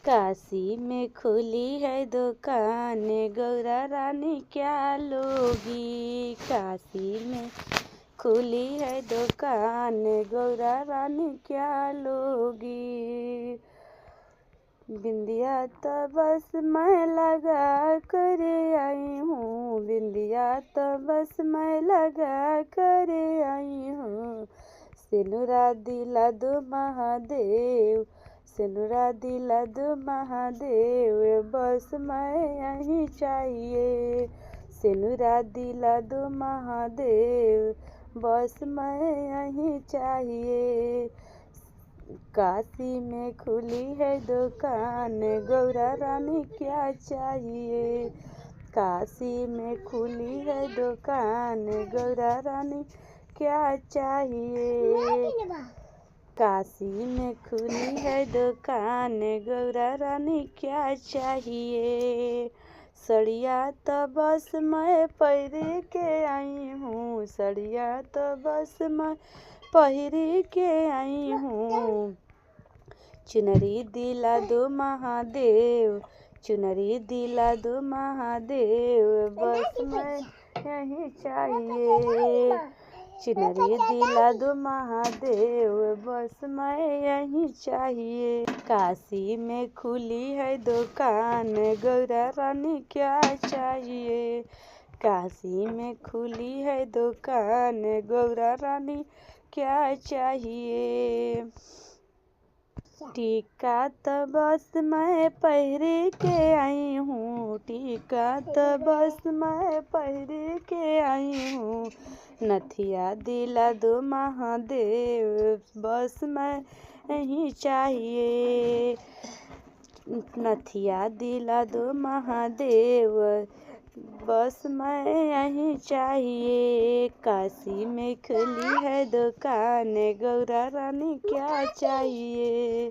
काशी में खुली है दुकान, गौरा रानी क्या लोगी। काशी में खुली है दुकान, गौरा रानी क्या लोगी। बिंदिया तो बस मैं लगा कर आई हूँ, बिंदिया तो बस मैं लगा कर आई हूँ। सिनुरा दिला दो महादेव, सिनुरा दिला दो महादेव, बस मैं यहीं चाहिए। सिनुरा दिला दो महादेव, बस मैं यहीं चाहिए। काशी में खुली है दुकान, गौरा रानी क्या चाहिए। काशी में खुली है दुकान, गौरा रानी क्या चाहिए। काशी में खुली है दुकान, गौरा रानी क्या चाहिए। सड़िया तो बस मैं पहिर के आई हूँ, सड़िया तो बस मैं पहिर के आई हूँ। चुनरी दिला दो महादेव, चुनरी दिला दो महादेव, बस मैं यहीं चाहिए। चुनरी दिला दो महादेव, बस मैं यहीं चाहिए। काशी में खुली है दुकान, गौरा रानी क्या चाहिए। काशी में खुली है दुकान, गौरा रानी क्या चाहिए। टीका तो बस मैं पहिर के आई हूँ, टीका तो बस मैं पहिर के आई हूँ। नथिया दिला दो महादेव, बस मैं यहीं चाहिए। नथिया दिला दो महादेव, बस मैं यहीं चाहिए। काशी में खुली है दुकान, गौरा रानी क्या चाहिए।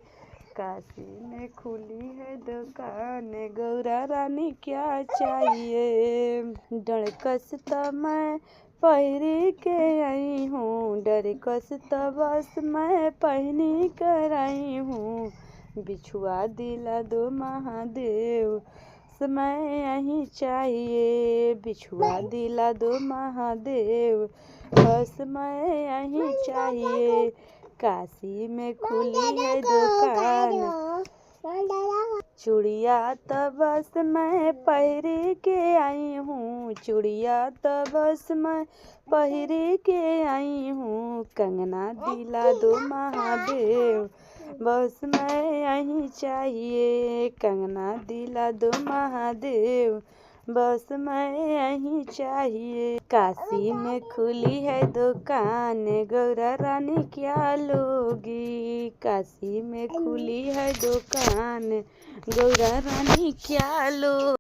काशी में खुली है दुकान, गौरा रानी क्या चाहिए। डरकस तो मैं पहिर के आई हूँ, डरकस तो बस मैं पहनी कर आई हूँ। बिछुआ दिला दो महादेव, मैं यहीं चाहिए। बिछुआ दिला दो महादेव, बस मैं यहीं चाहिए। काशी में खुली है दुकान, चूड़िया तो बस मैं पहिर के आई हूँ, चूड़िया तो बस मैं पहिर के आई हूँ। कंगना दिला दो महादेव, बस मैं यहीं चाहिए। कंगना दिला दो महादेव, बस मैं यहीं चाहिए। काशी में खुली है दुकान, गौरा रानी क्या लोगी। काशी में खुली है दुकान, गौरा रानी क्या लो।